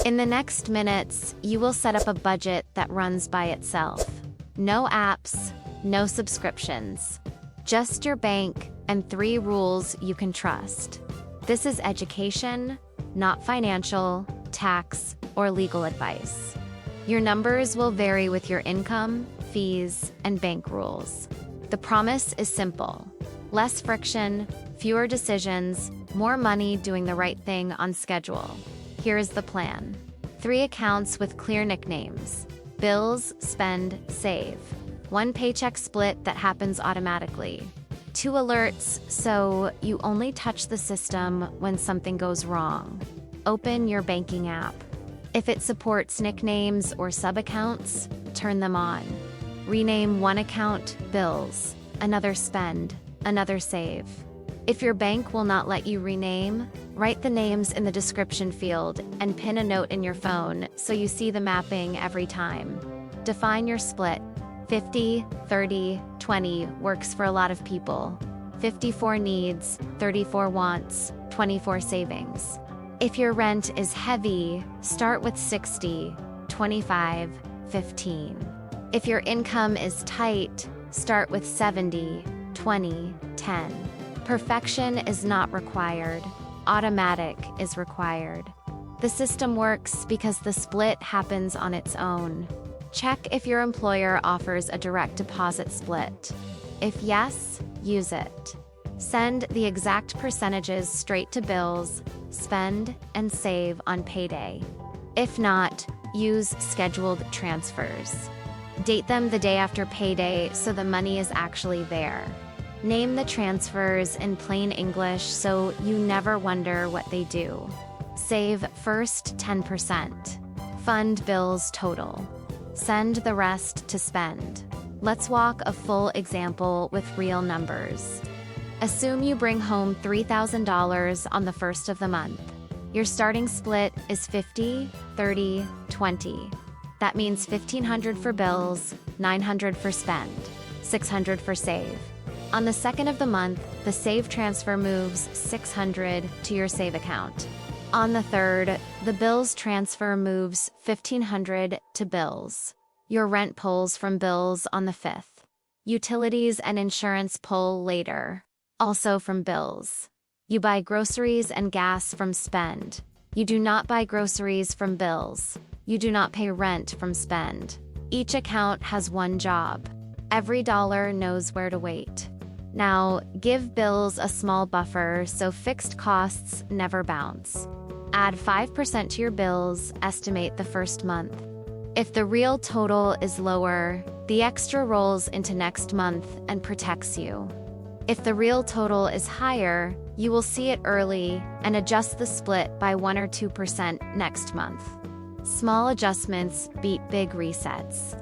In the next minutes, you will set up a budget that runs by itself. No apps, no subscriptions. Just your bank and 3 rules you can trust. This is education, not financial, tax, or legal advice. Your numbers will vary with your income, fees, and bank rules. The promise is simple. Less friction, fewer decisions, more money doing the right thing on schedule. Here is the plan. 3 accounts with clear nicknames. Bills, spend, save. 1 paycheck split that happens automatically. 2 alerts, so you only touch the system when something goes wrong. Open your banking app. If it supports nicknames or sub-accounts, turn them on. Rename one account bills, another spend, another save. If your bank will not let you rename, write the names in the description field and pin a note in your phone so you see the mapping every time. Define your split. 50, 30, 20 works for a lot of people. 54 needs, 34 wants, 24 savings. If your rent is heavy, start with 60, 25, 15. If your income is tight, start with 70, 20, 10. Perfection is not required. Automatic is required. The system works because the split happens on its own. Check if your employer offers a direct deposit split. If yes, use it. Send the exact percentages straight to bills, spend, and save on payday. If not, use scheduled transfers. Date them the day after payday so the money is actually there. Name the transfers in plain English so you never wonder what they do. Save first 10%. Fund bills total. Send the rest to spend. Let's walk a full example with real numbers. Assume you bring home $3,000 on the first of the month. Your starting split is 50, 30, 20. That means $1,500 for bills, $900 for spend, $600 for save. On the second of the month, the save transfer moves $600 to your save account. On the third, the bills transfer moves $1,500 to bills. Your rent pulls from bills on the 5th. Utilities and insurance pull later, also from bills. You buy groceries and gas from spend. You do not buy groceries from bills. You do not pay rent from spend. Each account has one job. Every dollar knows where to wait. Now, give bills a small buffer so fixed costs never bounce. Add 5% to your bills, estimate the first month. If the real total is lower, the extra rolls into next month and protects you. If the real total is higher, you will see it early and adjust the split by 1 or 2% next month. Small adjustments beat big resets.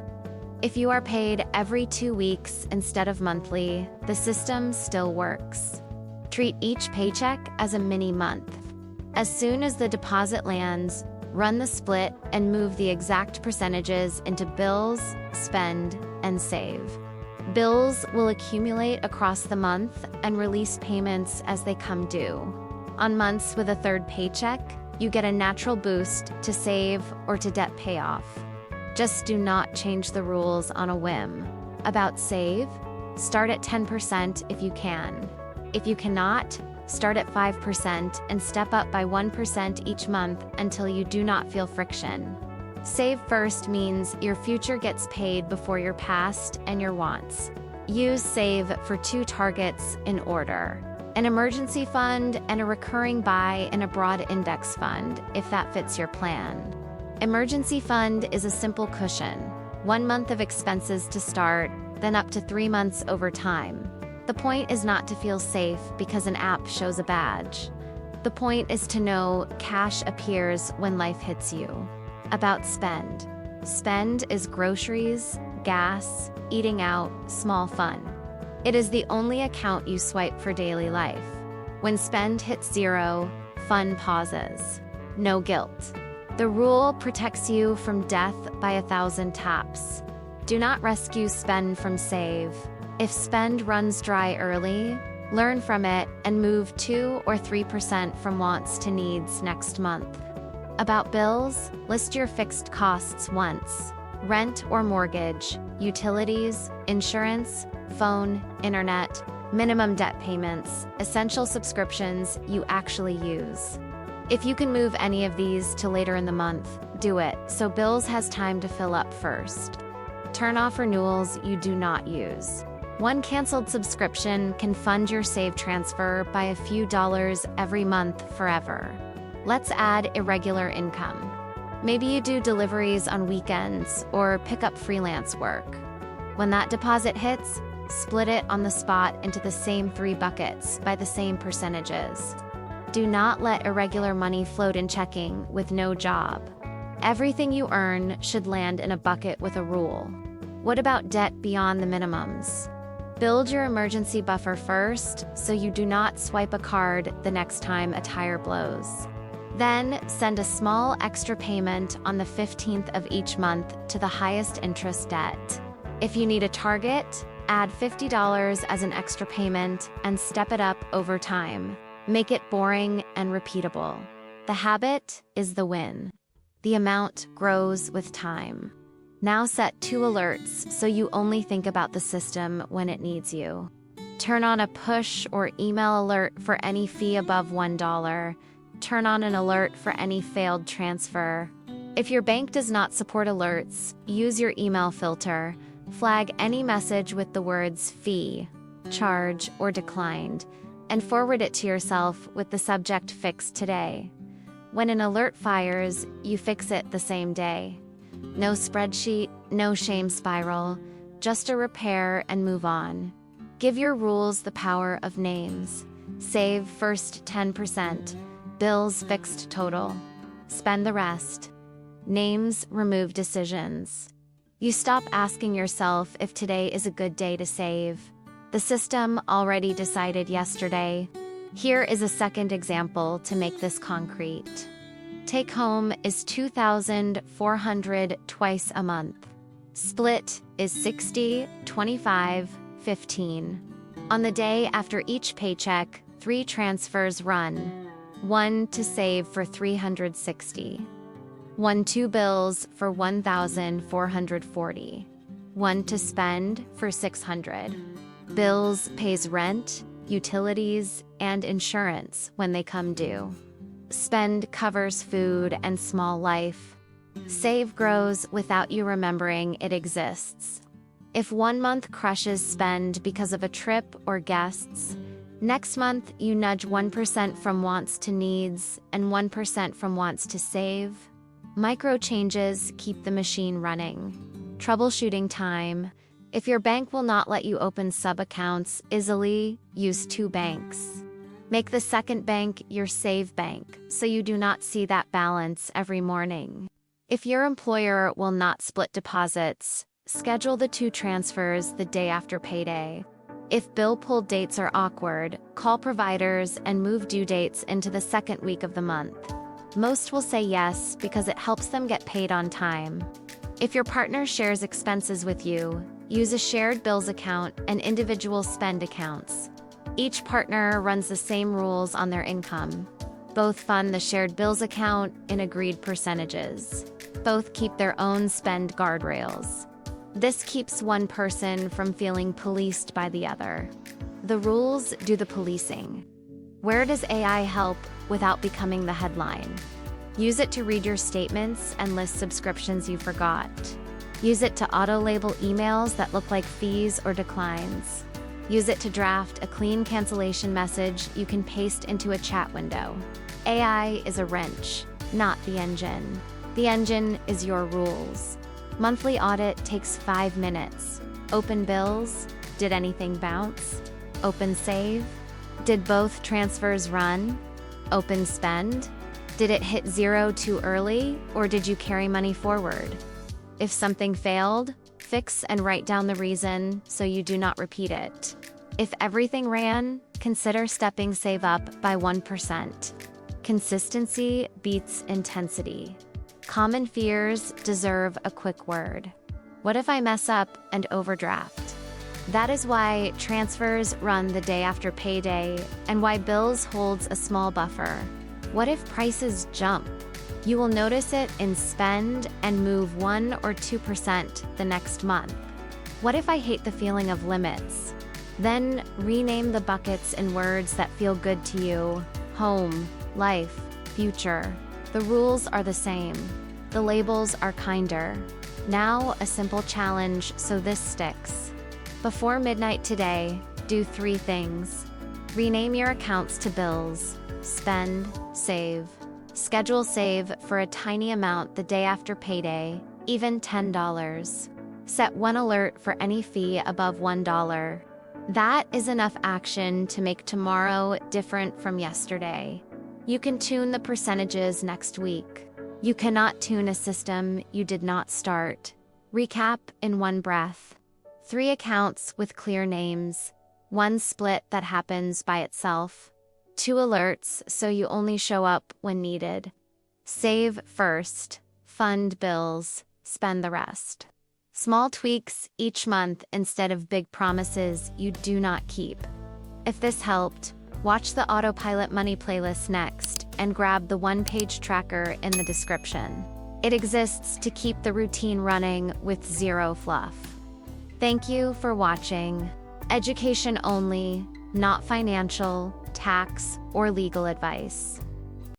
If you are paid every 2 weeks instead of monthly, the system still works. Treat each paycheck as a mini month. As soon as the deposit lands, run the split and move the exact percentages into bills, spend, and save. Bills will accumulate across the month and release payments as they come due. On months with a third paycheck, you get a natural boost to save or to debt payoff. Just do not change the rules on a whim. About save, start at 10% if you can. If you cannot, start at 5% and step up by 1% each month until you do not feel friction. Save first means your future gets paid before your past and your wants. Use save for 2 targets in order: an emergency fund and a recurring buy in a broad index fund, if that fits your plan. Emergency fund is a simple cushion, 1 month of expenses to start, then up to 3 months over time. The point is not to feel safe because an app shows a badge. The point is to know cash appears when life hits you. About spend. Spend is groceries, gas, eating out, small fun. It is the only account you swipe for daily life. When spend hits 0, fun pauses. No guilt. The rule protects you from death by 1,000 taps. Do not rescue spend from save. If spend runs dry early, learn from it and move 2 or 3% from wants to needs next month. About bills, list your fixed costs once: rent or mortgage, utilities, insurance, phone, internet, minimum debt payments, essential subscriptions you actually use. If you can move any of these to later in the month, do it, so bills has time to fill up first. Turn off renewals you do not use. One canceled subscription can fund your save transfer by a few dollars every month forever. Let's add irregular income. Maybe you do deliveries on weekends or pick up freelance work. When that deposit hits, split it on the spot into the same 3 buckets by the same percentages. Do not let irregular money float in checking with no job. Everything you earn should land in a bucket with a rule. What about debt beyond the minimums? Build your emergency buffer first so you do not swipe a card the next time a tire blows. Then send a small extra payment on the 15th of each month to the highest interest debt. If you need a target, add $50 as an extra payment and step it up over time. Make it boring and repeatable. The habit is the win. The amount grows with time. Now set 2 alerts so you only think about the system when it needs you. Turn on a push or email alert for any fee above $1. Turn on an alert for any failed transfer. If your bank does not support alerts, use your email filter. Flag any message with the words fee, charge, or declined, and forward it to yourself with the subject "Fixed today." When an alert fires, you fix it the same day. No spreadsheet, no shame spiral, just a repair and move on. Give your rules the power of names. Save first 10%, bills fixed total. Spend the rest. Names remove decisions. You stop asking yourself if today is a good day to save. The system already decided yesterday. Here is a second example to make this concrete. Take home is $2,400 twice a month. Split is 60, 25, 15. On the day after each paycheck, 3 transfers run. 1 to save for $360. 1 2 bills for $1,440. 1 to spend for $600. Bills pays rent, utilities, and insurance when they come due. Spend covers food and small life. Save grows without you remembering it exists. If 1 month crushes spend because of a trip or guests, next month you nudge 1% from wants to needs and 1% from wants to save. Micro changes keep the machine running. Troubleshooting time. If your bank will not let you open sub-accounts easily, use 2 banks. Make the second bank your save bank so you do not see that balance every morning. If your employer will not split deposits, schedule the 2 transfers the day after payday. If bill pull dates are awkward, call providers and move due dates into the second week of the month. Most will say yes because it helps them get paid on time. If your partner shares expenses with you, use a shared bills account and individual spend accounts. Each partner runs the same rules on their income. Both fund the shared bills account in agreed percentages. Both keep their own spend guardrails. This keeps one person from feeling policed by the other. The rules do the policing. Where does AI help without becoming the headline? Use it to read your statements and list subscriptions you forgot. Use it to auto-label emails that look like fees or declines. Use it to draft a clean cancellation message you can paste into a chat window. AI is a wrench, not the engine. The engine is your rules. Monthly audit takes 5 minutes. Open bills. Did anything bounce? Open save. Did both transfers run? Open spend. Did it hit 0 too early, or did you carry money forward? If something failed, fix and write down the reason so you do not repeat it. If everything ran, consider stepping save up by 1%. Consistency beats intensity. Common fears deserve a quick word. What if I mess up and overdraft? That is why transfers run the day after payday and why bills holds a small buffer. What if prices jump? You will notice it in spend and move 1 or 2% the next month. What if I hate the feeling of limits? Then rename the buckets in words that feel good to you: home, life, future. The rules are the same. The labels are kinder. Now, a simple challenge so this sticks. Before midnight today, do 3 things. Rename your accounts to bills. Spend, save. Schedule save for a tiny amount the day after payday, even $10. Set one alert for any fee above $1. That is enough action to make tomorrow different from yesterday. You can tune the percentages next week. You cannot tune a system you did not start. Recap in one breath. 3 accounts with clear names. 1 split that happens by itself. 2 alerts so you only show up when needed. Save first. Fund bills. Spend the rest. Small tweaks each month instead of big promises you do not keep. If this helped, watch the Autopilot Money playlist next and grab the 1-page tracker in the description. It exists to keep the routine running with zero fluff. Thank you for watching. Education only, not financial, tax, or legal advice.